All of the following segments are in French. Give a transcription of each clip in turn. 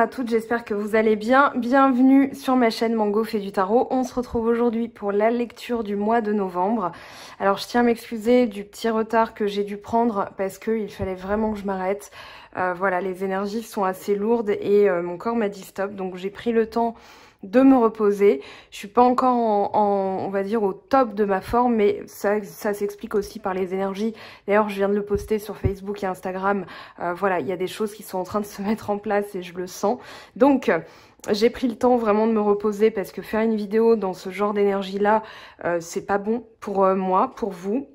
à toutes, j'espère que vous allez bien. Bienvenue sur ma chaîne Mango fait du tarot. On se retrouve aujourd'hui pour la lecture du mois de novembre. Alors je tiens à m'excuser du petit retard que j'ai dû prendre parce qu'il fallait vraiment que je m'arrête. Voilà, les énergies sont assez lourdes et mon corps m'a dit stop. Donc j'ai pris le temps de me reposer. Je suis pas encore on va dire au top de ma forme, mais ça s'explique aussi par les énergies. D'ailleurs, je viens de le poster sur Facebook et Instagram. Voilà, il y a des choses qui sont en train de se mettre en place et je le sens. Donc j'ai pris le temps vraiment de me reposer parce que faire une vidéo dans ce genre d'énergie là, c'est pas bon pour moi, pour vous.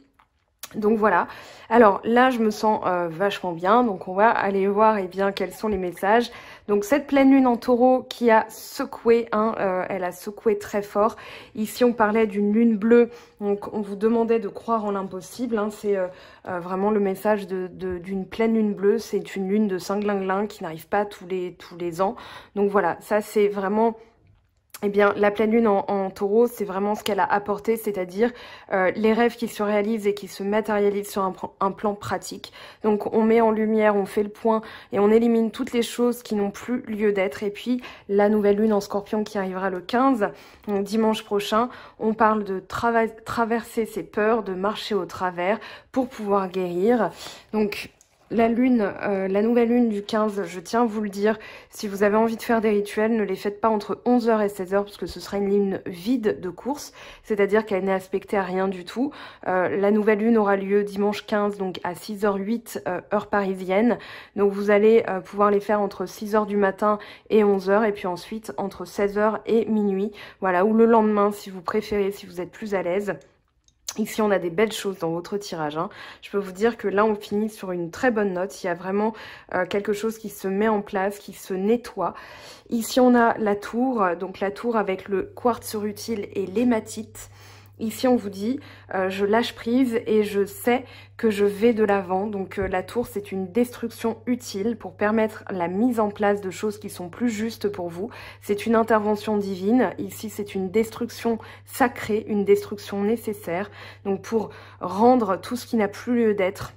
Donc voilà, alors là je me sens vachement bien, donc on va aller voir bien quels sont les messages. Donc cette pleine lune en taureau qui a secoué, elle a secoué très fort. Ici on parlait d'une lune bleue, donc on vous demandait de croire en l'impossible, c'est vraiment le message d'une pleine lune bleue. C'est une lune de Saint-Glinglin qui n'arrive pas tous les ans. Donc voilà, ça c'est vraiment... Eh bien, la pleine lune en taureau, c'est vraiment ce qu'elle a apporté, c'est-à-dire les rêves qui se réalisent et qui se matérialisent sur un plan pratique. Donc, on met en lumière, on fait le point et on élimine toutes les choses qui n'ont plus lieu d'être. Et puis, la nouvelle lune en scorpion qui arrivera le 15, donc dimanche prochain, on parle de traverser ses peurs, de marcher au travers pour pouvoir guérir. Donc, la nouvelle lune du 15, je tiens à vous le dire, si vous avez envie de faire des rituels, ne les faites pas entre 11 h et 16 h parce que ce sera une lune vide de course, c'est-à-dire qu'elle n'est aspectée à rien du tout. La nouvelle lune aura lieu dimanche 15, donc à 6 h 08 heure parisienne. Donc vous allez pouvoir les faire entre 6 h du matin et 11 h et puis ensuite entre 16 h et minuit. Voilà, ou le lendemain si vous préférez, si vous êtes plus à l'aise. Ici, on a des belles choses dans votre tirage. Je peux vous dire que là, on finit sur une très bonne note. Il y a vraiment quelque chose qui se met en place, qui se nettoie. Ici, on a la tour. Donc, la tour avec le quartz rutile et l'hématite. Ici, on vous dit, je lâche prise et je sais que je vais de l'avant. Donc, la tour, c'est une destruction utile pour permettre la mise en place de choses qui sont plus justes pour vous. C'est une intervention divine. Ici, c'est une destruction sacrée, une destruction nécessaire. Donc, pour rendre tout ce qui n'a plus lieu d'être.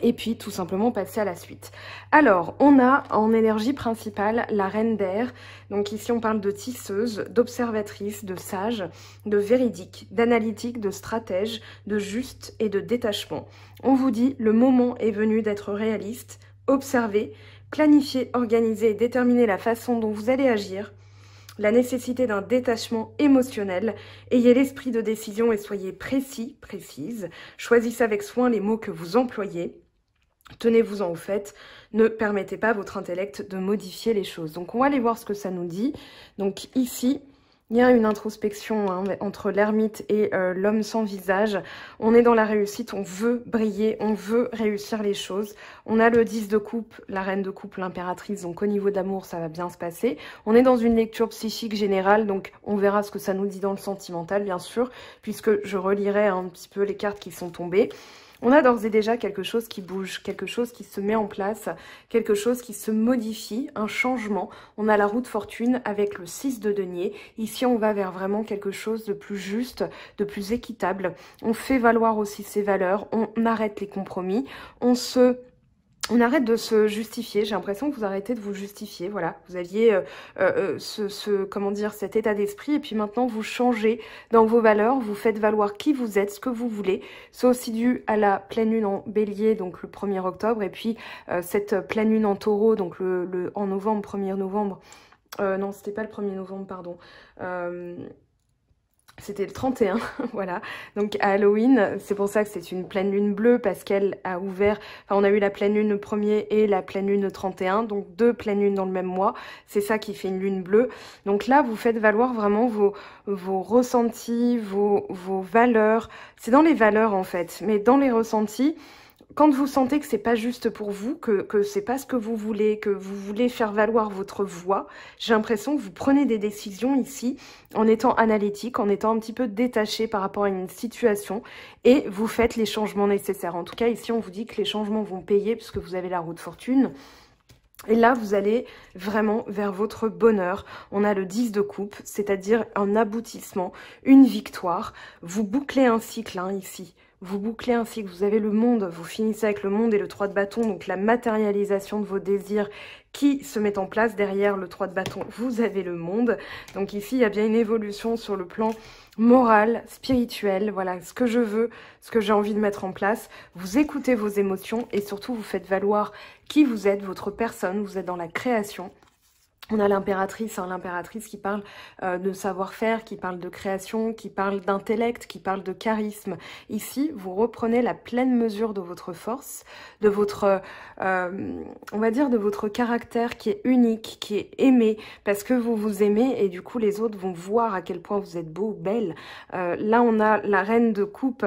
Et puis, tout simplement, passer à la suite. Alors, on a en énergie principale la reine d'air. Donc ici, on parle de tisseuse, d'observatrice, de sage, de véridique, d'analytique, de stratège, de juste et de détachement. On vous dit, le moment est venu d'être réaliste, observer, planifier, organiser et déterminer la façon dont vous allez agir. La nécessité d'un détachement émotionnel. Ayez l'esprit de décision et soyez précis, précise. Choisissez avec soin les mots que vous employez. Tenez-vous-en au fait, ne permettez pas à votre intellect de modifier les choses. Donc on va aller voir ce que ça nous dit. Donc ici, il y a une introspection entre l'ermite et l'homme sans visage. On est dans la réussite, on veut briller, on veut réussir les choses. On a le 10 de coupe, la reine de coupe, l'impératrice, donc au niveau d'amour, ça va bien se passer. On est dans une lecture psychique générale, donc on verra ce que ça nous dit dans le sentimental, bien sûr, puisque je relirai un petit peu les cartes qui sont tombées. On a d'ores et déjà quelque chose qui bouge, quelque chose qui se met en place, quelque chose qui se modifie, un changement. On a la roue de fortune avec le 6 de denier. Ici, on va vers vraiment quelque chose de plus juste, de plus équitable. On fait valoir aussi ses valeurs, on arrête les compromis, on arrête de se justifier. J'ai l'impression que vous arrêtez de vous justifier. Voilà, vous aviez comment dire, cet état d'esprit et puis maintenant vous changez dans vos valeurs, vous faites valoir qui vous êtes, ce que vous voulez. C'est aussi dû à la pleine lune en bélier, donc le 1er octobre, et puis cette pleine lune en taureau, donc en novembre, 1er novembre. Non, c'était pas le 1er novembre, pardon. C'était le 31, voilà. Donc à Halloween, c'est pour ça que c'est une pleine lune bleue parce qu'elle a ouvert... Enfin, on a eu la pleine lune le 1er et la pleine lune le 31, donc 2 pleines lunes dans le même mois. C'est ça qui fait une lune bleue. Donc là, vous faites valoir vraiment vos ressentis, vos valeurs. C'est dans les valeurs en fait, mais dans les ressentis... Quand vous sentez que c'est pas juste pour vous, que c'est pas ce que vous voulez, que vous voulez faire valoir votre voix, j'ai l'impression que vous prenez des décisions ici en étant analytique, en étant un petit peu détaché par rapport à une situation et vous faites les changements nécessaires. En tout cas, ici, on vous dit que les changements vont payer puisque vous avez la roue de fortune. Et là, vous allez vraiment vers votre bonheur. On a le 10 de coupe, c'est-à-dire un aboutissement, une victoire. Vous bouclez un cycle ici. Vous bouclez un cycle, vous avez le monde, vous finissez avec le monde et le 3 de bâton, donc la matérialisation de vos désirs qui se met en place. Derrière le 3 de bâton, vous avez le monde. Donc ici, il y a bien une évolution sur le plan moral, spirituel. Voilà, ce que je veux, ce que j'ai envie de mettre en place. Vous écoutez vos émotions et surtout, vous faites valoir qui vous êtes, votre personne. Vous êtes dans la création. On a l'impératrice, hein, l'impératrice qui parle de savoir-faire, qui parle de création, qui parle d'intellect, qui parle de charisme. Ici, vous reprenez la pleine mesure de votre force, de votre, on va dire, de votre caractère qui est unique, qui est aimé, parce que vous vous aimez et du coup, les autres vont voir à quel point vous êtes beau, belle. Là, on a la reine de coupe.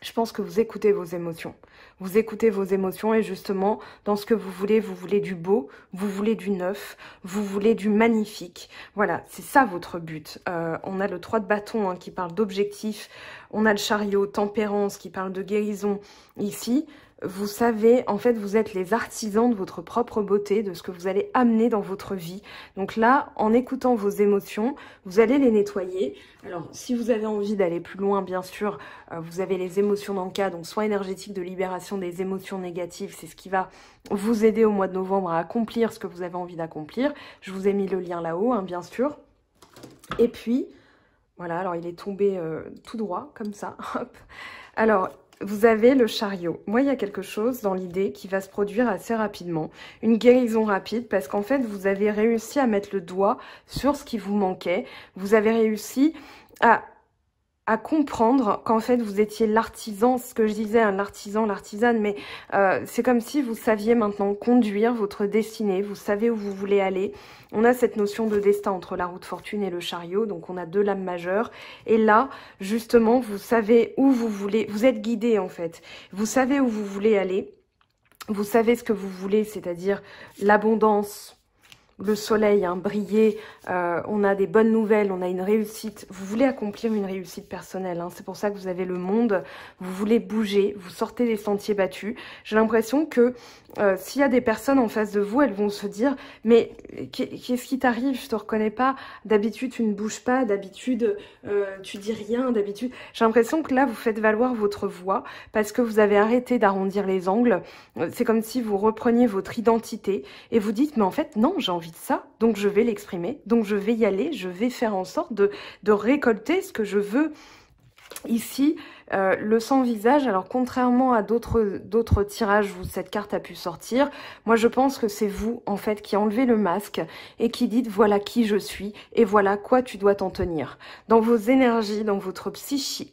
Je pense que vous écoutez vos émotions. Vous écoutez vos émotions et justement, dans ce que vous voulez du beau, vous voulez du neuf, vous voulez du magnifique. Voilà, c'est ça votre but. On a le 3 de bâton hein, qui parle d'objectif. On a le chariot, tempérance qui parle de guérison ici. Vous savez, en fait, vous êtes les artisans de votre propre beauté, de ce que vous allez amener dans votre vie. Donc là, en écoutant vos émotions, vous allez les nettoyer. Alors, si vous avez envie d'aller plus loin, bien sûr, vous avez les émotions dans le cas, donc soit énergétique de libération des émotions négatives, c'est ce qui va vous aider au mois de novembre à accomplir ce que vous avez envie d'accomplir. Je vous ai mis le lien là-haut, hein, bien sûr. Et puis, voilà, alors il est tombé tout droit, comme ça. Hop. Alors, vous avez le chariot. Moi, il y a quelque chose dans l'idée qui va se produire assez rapidement. Une guérison rapide parce qu'en fait, vous avez réussi à mettre le doigt sur ce qui vous manquait. Vous avez réussi à comprendre qu'en fait, vous étiez l'artisan, ce que je disais, hein, l'artisan, l'artisane, mais c'est comme si vous saviez maintenant conduire votre destinée, vous savez où vous voulez aller. On a cette notion de destin entre la roue de fortune et le chariot, donc on a 2 lames majeures. Et là, justement, vous savez où vous voulez, vous êtes guidé en fait. Vous savez où vous voulez aller, vous savez ce que vous voulez, c'est-à-dire l'abondance, le soleil, hein, briller, on a des bonnes nouvelles, on a une réussite. Vous voulez accomplir une réussite personnelle, hein, c'est pour ça que vous avez le monde, vous voulez bouger, vous sortez des sentiers battus. J'ai l'impression que s'il y a des personnes en face de vous, elles vont se dire « Mais qu'est-ce qui t'arrive? Je te reconnais pas. D'habitude, tu ne bouges pas. D'habitude, tu dis rien. D'habitude... » J'ai l'impression que là, vous faites valoir votre voix parce que vous avez arrêté d'arrondir les angles. C'est comme si vous repreniez votre identité et vous dites « Mais en fait, non, j'ai envie de ça, donc je vais l'exprimer. Donc je vais y aller. Je vais faire en sorte de récolter ce que je veux. » Ici, le sans-visage, alors contrairement à d'autres tirages où cette carte a pu sortir, moi je pense que c'est vous en fait qui enlevez le masque et qui dites voilà qui je suis et voilà quoi tu dois t'en tenir. Dans vos énergies, dans votre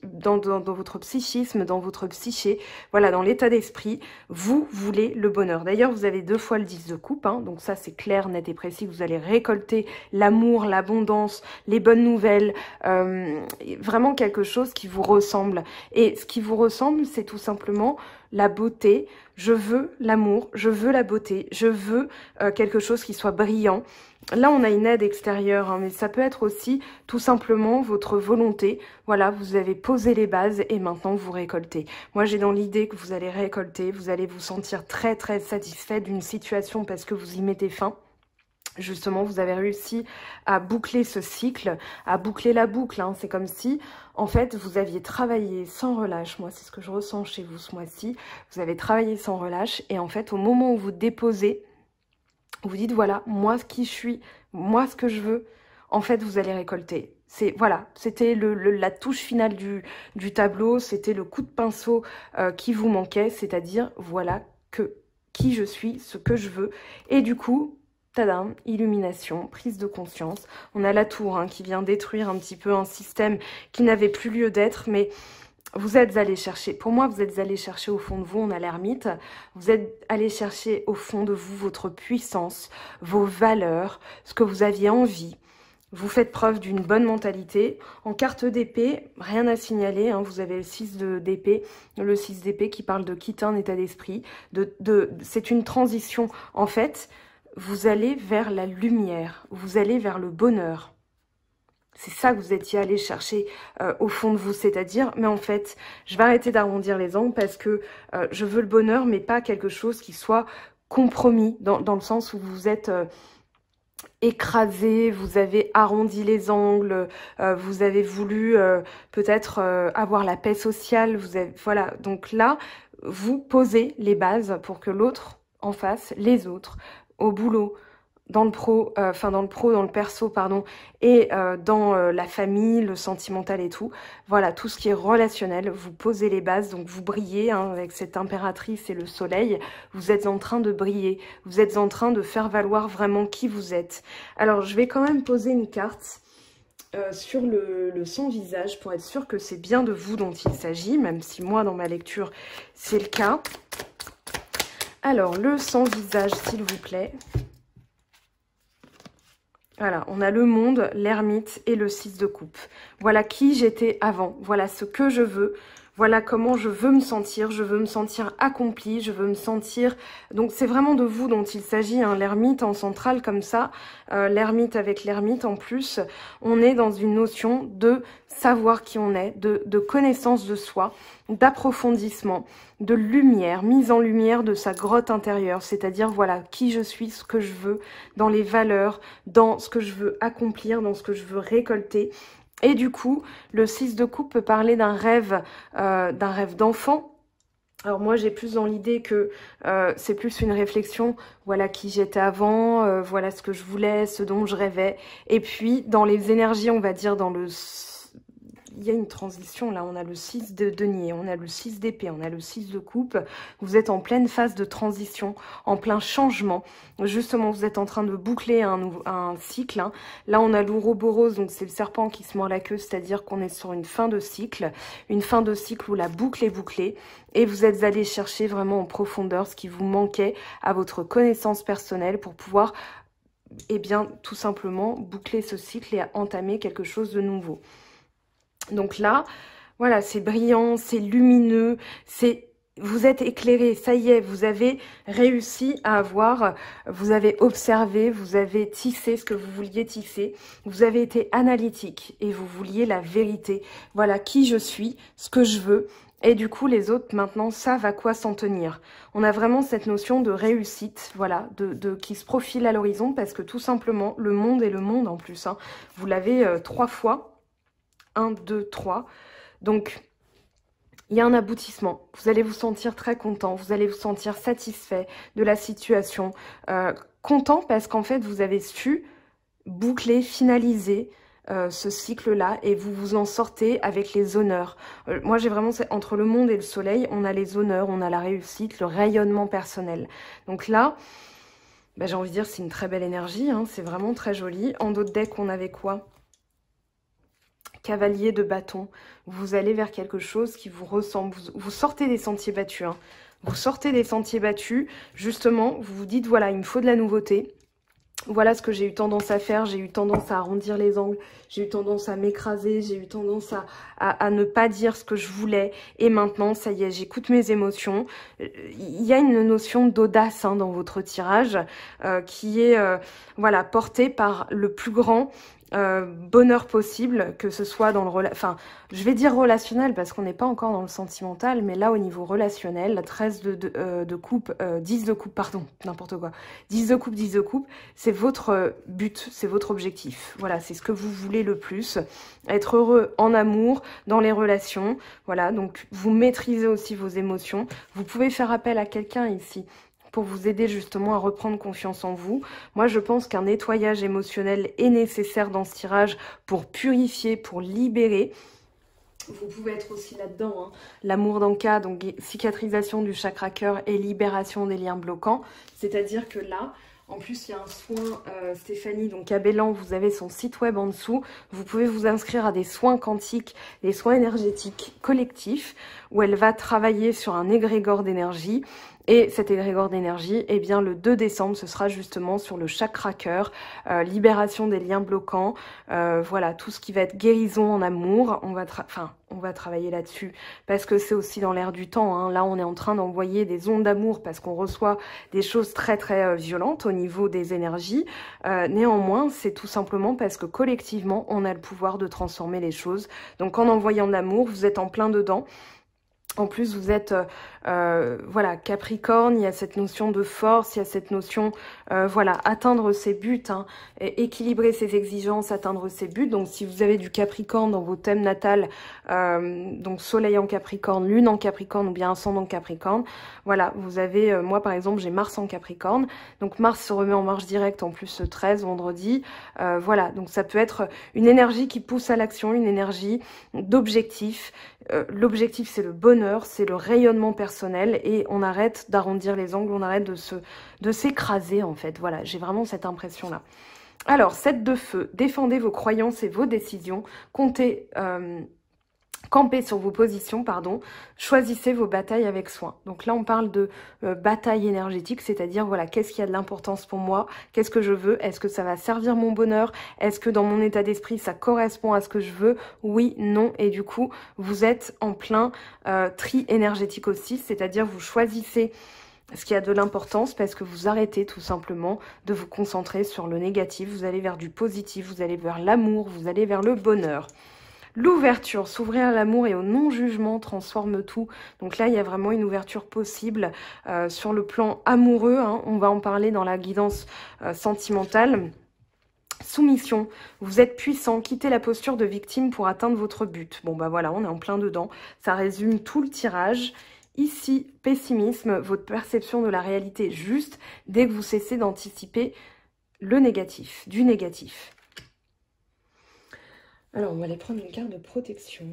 dans votre psychisme, dans votre psyché, voilà, dans l'état d'esprit, vous voulez le bonheur. D'ailleurs, vous avez 2 fois le 10 de coupe, hein, donc ça c'est clair, net et précis, vous allez récolter l'amour, l'abondance, les bonnes nouvelles, vraiment quelque chose qui vous ressemble. Et ce qui vous ressemble, c'est tout simplement la beauté. Je veux l'amour, je veux la beauté, je veux quelque chose qui soit brillant. Là, on a une aide extérieure, hein, mais ça peut être aussi tout simplement votre volonté. Voilà, vous avez posé les bases et maintenant vous récoltez. Moi, j'ai dans l'idée que vous allez récolter, vous allez vous sentir très très satisfait d'une situation parce que vous y mettez fin. Justement, vous avez réussi à boucler ce cycle, à boucler la boucle. Hein. C'est comme si, en fait, vous aviez travaillé sans relâche. Moi, c'est ce que je ressens chez vous ce mois-ci. Vous avez travaillé sans relâche et en fait, au moment où vous déposez, vous dites, voilà, moi, qui je suis, moi, ce que je veux, en fait, vous allez récolter. Voilà, c'était la touche finale du tableau, c'était le coup de pinceau qui vous manquait, c'est-à-dire, voilà, qui je suis, ce que je veux. Et du coup... Tadam, illumination, prise de conscience. On a la tour hein, qui vient détruire un petit peu un système qui n'avait plus lieu d'être, mais vous êtes allé chercher, pour moi vous êtes allé chercher au fond de vous, on a l'ermite, vous êtes allé chercher au fond de vous votre puissance, vos valeurs, ce que vous aviez envie. Vous faites preuve d'une bonne mentalité. En carte d'épée, rien à signaler. Hein, vous avez le 6 d'épée, le 6 d'épée qui parle de quitter un état d'esprit. C'est une transition. En fait, vous allez vers la lumière, vous allez vers le bonheur. C'est ça que vous étiez allé chercher au fond de vous, c'est-à-dire, mais en fait, je vais arrêter d'arrondir les angles parce que je veux le bonheur, mais pas quelque chose qui soit compromis, dans le sens où vous êtes écrasé, vous avez arrondi les angles, vous avez voulu peut-être avoir la paix sociale, voilà. Donc là, vous posez les bases pour que l'autre en face, les autres, au boulot, dans le pro, dans le perso, pardon, et dans la famille, le sentimental et tout. Voilà, tout ce qui est relationnel, vous posez les bases, donc vous brillez, hein, avec cette impératrice et le soleil, vous êtes en train de briller, vous êtes en train de faire valoir vraiment qui vous êtes. Alors, je vais quand même poser une carte sur le sans-visage pour être sûr que c'est bien de vous dont il s'agit, même si moi, dans ma lecture, c'est le cas. Alors, le sans-visage, s'il vous plaît. Voilà, on a le monde, l'ermite et le 6 de coupe. Voilà qui j'étais avant, voilà ce que je veux, voilà comment je veux me sentir accomplie, je veux me sentir... Donc c'est vraiment de vous dont il s'agit, hein, l'ermite en centrale comme ça, l'ermite avec l'ermite en plus. On est dans une notion de savoir qui on est, de connaissance de soi, d'approfondissement, de lumière, mise en lumière de sa grotte intérieure, c'est-à-dire voilà qui je suis, ce que je veux, dans les valeurs, dans ce que je veux accomplir, dans ce que je veux récolter. Et du coup, le 6 de coupe peut parler d'un rêve d'enfant. Alors moi, j'ai plus dans l'idée que c'est plus une réflexion, voilà qui j'étais avant, voilà ce que je voulais, ce dont je rêvais. Et puis, dans les énergies, on va dire, dans le... Il y a une transition, là, on a le 6 de denier, on a le 6 d'épée, on a le 6 de coupe. Vous êtes en pleine phase de transition, en plein changement. Justement, vous êtes en train de boucler un cycle. Hein. Là, on a l'ouroboros, donc c'est le serpent qui se mord la queue, c'est-à-dire qu'on est sur une fin de cycle où la boucle est bouclée. Et vous êtes allé chercher vraiment en profondeur ce qui vous manquait à votre connaissance personnelle pour pouvoir, eh bien, tout simplement boucler ce cycle et entamer quelque chose de nouveau. Donc là, voilà, c'est brillant, c'est lumineux, vous êtes éclairé, ça y est, vous avez réussi à avoir, vous avez observé, vous avez tissé ce que vous vouliez tisser, vous avez été analytique et vous vouliez la vérité. Voilà qui je suis, ce que je veux. Et du coup, les autres, maintenant, savent à quoi s'en tenir. On a vraiment cette notion de réussite, voilà, qui se profile à l'horizon parce que tout simplement, le monde est le monde en plus. Hein. Vous l'avez 3 fois. 1, 2, 3. Donc, il y a un aboutissement. Vous allez vous sentir très content. Vous allez vous sentir satisfait de la situation. Content parce qu'en fait, vous avez su boucler, finaliser ce cycle-là et vous vous en sortez avec les honneurs. Moi, j'ai vraiment... Entre le monde et le soleil, on a les honneurs, on a la réussite, le rayonnement personnel. Donc là, bah, j'ai envie de dire, c'est une très belle énergie. Hein, c'est vraiment très joli. En d'autres decks, on avait quoi ? Cavalier de bâton, vous allez vers quelque chose qui vous ressemble, vous sortez des sentiers battus, hein. Vous sortez des sentiers battus, justement, vous vous dites, voilà, il me faut de la nouveauté, voilà ce que j'ai eu tendance à faire, j'ai eu tendance à arrondir les angles, j'ai eu tendance à m'écraser, j'ai eu tendance à ne pas dire ce que je voulais, et maintenant, ça y est, j'écoute mes émotions. Il y a une notion d'audace hein, dans votre tirage, qui est voilà, portée par le plus grand bonheur possible, que ce soit dans le... Enfin, je vais dire relationnel parce qu'on n'est pas encore dans le sentimental, mais là, au niveau relationnel, la 13 de coupe, 10 de coupe, pardon, n'importe quoi. 10 de coupe, 10 de coupe, c'est votre but, c'est votre objectif. Voilà, c'est ce que vous voulez le plus. Être heureux en amour, dans les relations. Voilà, donc vous maîtrisez aussi vos émotions. Vous pouvez faire appel à quelqu'un ici pour vous aider justement à reprendre confiance en vous. Moi, je pense qu'un nettoyage émotionnel est nécessaire dans ce tirage pour purifier, pour libérer. Vous pouvez être aussi là-dedans, hein. L'amour d'Anka, donc cicatrisation du chakra cœur et libération des liens bloquants. C'est-à-dire que là, en plus, il y a un soin, Stéphanie, donc à Bélan, vous avez son site web en dessous. Vous pouvez vous inscrire à des soins quantiques, des soins énergétiques collectifs, où elle va travailler sur un égrégore d'énergie. Et cet égrégore d'énergie, eh bien, le 2 décembre, ce sera justement sur le chakra cœur, libération des liens bloquants, voilà, tout ce qui va être guérison en amour. On va travailler là-dessus parce que c'est aussi dans l'air du temps. Hein. Là, on est en train d'envoyer des ondes d'amour parce qu'on reçoit des choses très, très violentes au niveau des énergies. Néanmoins, c'est tout simplement parce que collectivement, on a le pouvoir de transformer les choses. Donc, en envoyant de l'amour, vous êtes en plein dedans. En plus, vous êtes, voilà, Capricorne, il y a cette notion de force, il y a cette notion, voilà, atteindre ses buts, hein, équilibrer ses exigences, atteindre ses buts. Donc, si vous avez du Capricorne dans vos thèmes natals, donc Soleil en Capricorne, Lune en Capricorne ou bien Ascendant Capricorne, voilà, vous avez, moi par exemple, j'ai Mars en Capricorne. Donc, Mars se remet en marche directe en plus ce 13, vendredi. Voilà, donc ça peut être une énergie qui pousse à l'action, une énergie d'objectif. L'objectif, c'est le bonheur, c'est le rayonnement personnel et on arrête d'arrondir les angles, on arrête de s'écraser en fait. Voilà, j'ai vraiment cette impression-là. Alors, 7 de feu, défendez vos croyances et vos décisions, comptez... Campez sur vos positions, pardon, choisissez vos batailles avec soin. Donc là, on parle de bataille énergétique, c'est-à-dire, voilà, qu'est-ce qui a de l'importance pour moi? Qu'est-ce que je veux? Est-ce que ça va servir mon bonheur? Est-ce que dans mon état d'esprit, ça correspond à ce que je veux? Oui, non. Et du coup, vous êtes en plein tri énergétique aussi, c'est-à-dire vous choisissez ce qui a de l'importance parce que vous arrêtez tout simplement de vous concentrer sur le négatif. Vous allez vers du positif, vous allez vers l'amour, vous allez vers le bonheur. L'ouverture, s'ouvrir à l'amour et au non-jugement transforme tout. Donc là, il y a vraiment une ouverture possible sur le plan amoureux. Hein. On va en parler dans la guidance sentimentale. Soumission, vous êtes puissant, quittez la posture de victime pour atteindre votre but. Bon bah voilà, on est en plein dedans. Ça résume tout le tirage. Ici, pessimisme, votre perception de la réalité est juste dès que vous cessez d'anticiper le négatif, du négatif. Alors, on va aller prendre une carte de protection.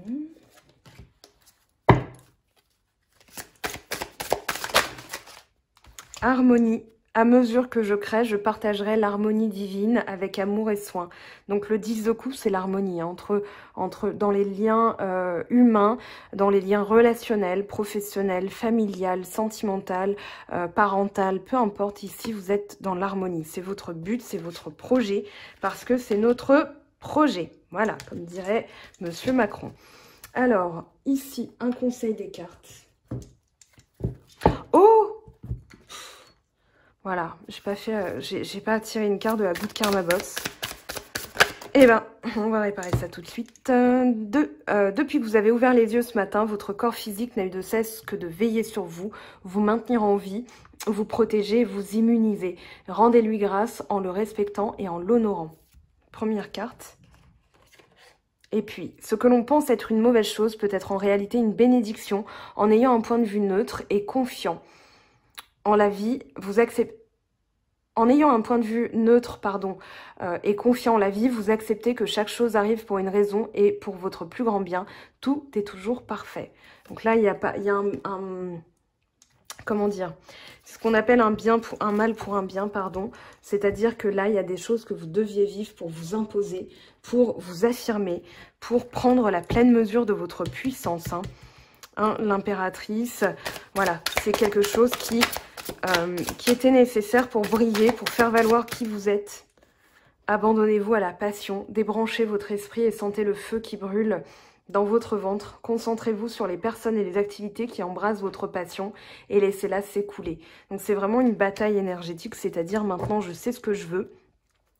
Harmonie. À mesure que je crée, je partagerai l'harmonie divine avec amour et soin. Donc, le 10 de coupe, c'est l'harmonie hein, dans les liens humains, dans les liens relationnels, professionnels, familiales, sentimentales, parentales, peu importe. Ici, vous êtes dans l'harmonie. C'est votre but, c'est votre projet, parce que c'est notre projet. Voilà, comme dirait Monsieur Macron. Alors, ici, un conseil des cartes. Oh! Voilà, j'ai pas tiré une carte de la bout de Karmabox. Eh ben, on va réparer ça tout de suite. Depuis que vous avez ouvert les yeux ce matin, votre corps physique n'a eu de cesse que de veiller sur vous, vous maintenir en vie, vous protéger, vous immuniser. Rendez-lui grâce en le respectant et en l'honorant. Première carte. Et puis, ce que l'on pense être une mauvaise chose peut être en réalité une bénédiction en ayant un point de vue neutre et confiant en la vie. En ayant un point de vue neutre, et confiant en la vie, vous acceptez que chaque chose arrive pour une raison et pour votre plus grand bien. Tout est toujours parfait. Donc là, il y a comment dire, ce qu'on appelle un mal pour un bien, pardon. C'est-à-dire que là, il y a des choses que vous deviez vivre pour vous imposer, pour vous affirmer, pour prendre la pleine mesure de votre puissance. L'impératrice, voilà, c'est quelque chose qui était nécessaire pour briller, pour faire valoir qui vous êtes. Abandonnez-vous à la passion, débranchez votre esprit et sentez le feu qui brûle dans votre ventre. Concentrez-vous sur les personnes et les activités qui embrassent votre passion et laissez-la s'écouler. Donc c'est vraiment une bataille énergétique, c'est-à-dire maintenant je sais ce que je veux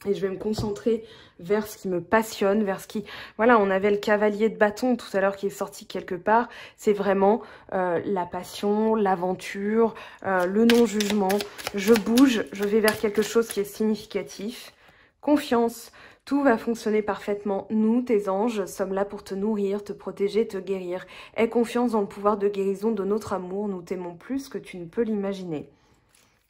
et je vais me concentrer vers ce qui me passionne, vers ce qui... Voilà, on avait le cavalier de bâton tout à l'heure qui est sorti quelque part. C'est vraiment la passion, l'aventure, le non-jugement. Je bouge, je vais vers quelque chose qui est significatif. Confiance. Tout va fonctionner parfaitement. Nous, tes anges, sommes là pour te nourrir, te protéger, te guérir. Aie confiance dans le pouvoir de guérison de notre amour. Nous t'aimons plus que tu ne peux l'imaginer.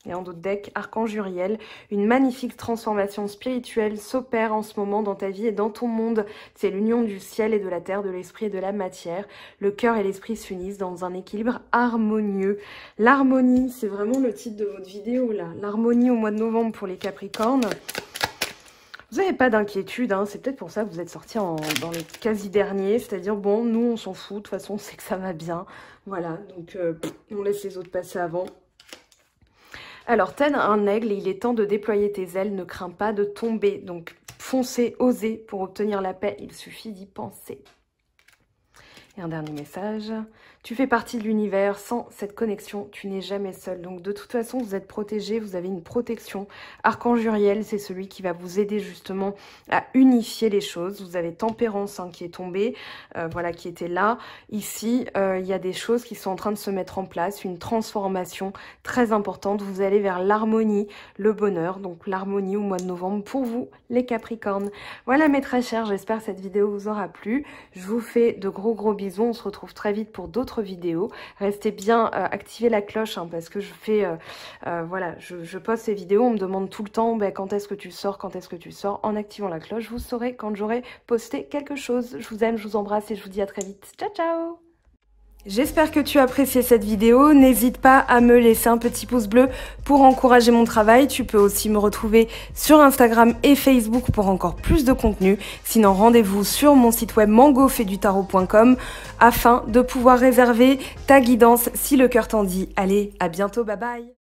Et en d'autres decks, Archange Uriel, une magnifique transformation spirituelle s'opère en ce moment dans ta vie et dans ton monde. C'est l'union du ciel et de la terre, de l'esprit et de la matière. Le cœur et l'esprit s'unissent dans un équilibre harmonieux. L'harmonie, c'est vraiment le titre de votre vidéo là. L'harmonie au mois de novembre pour les Capricornes. Vous n'avez pas d'inquiétude, hein. C'est peut-être pour ça que vous êtes sortis dans les quasi-derniers, c'est-à-dire, bon, nous, on s'en fout, de toute façon, on sait que ça va bien. Voilà, donc on laisse les autres passer avant. Alors, tel un aigle, il est temps de déployer tes ailes, ne crains pas de tomber. Donc, foncez, osez pour obtenir la paix, il suffit d'y penser. Et un dernier message. Tu fais partie de l'univers. Sans cette connexion, tu n'es jamais seul. Donc de toute façon, vous êtes protégé. Vous avez une protection. Archange Uriel, c'est celui qui va vous aider justement à unifier les choses. Vous avez Tempérance qui est tombée, voilà, qui était là. Ici, il y a des choses qui sont en train de se mettre en place. Une transformation très importante. Vous allez vers l'harmonie, le bonheur. Donc l'harmonie au mois de novembre pour vous, les Capricornes. Voilà mes très chers, j'espère que cette vidéo vous aura plu. Je vous fais de gros bisous. On se retrouve très vite pour d'autres vidéos. Restez bien, activez la cloche parce que je fais, voilà, je poste ces vidéos. On me demande tout le temps quand est-ce que tu sors, quand est-ce que tu sors. En activant la cloche, vous saurez quand j'aurai posté quelque chose. Je vous aime, je vous embrasse et je vous dis à très vite. Ciao, ciao! J'espère que tu as apprécié cette vidéo. N'hésite pas à me laisser un petit pouce bleu pour encourager mon travail. Tu peux aussi me retrouver sur Instagram et Facebook pour encore plus de contenu. Sinon, rendez-vous sur mon site web mangofaidutarot.com afin de pouvoir réserver ta guidance si le cœur t'en dit. Allez, à bientôt, bye bye!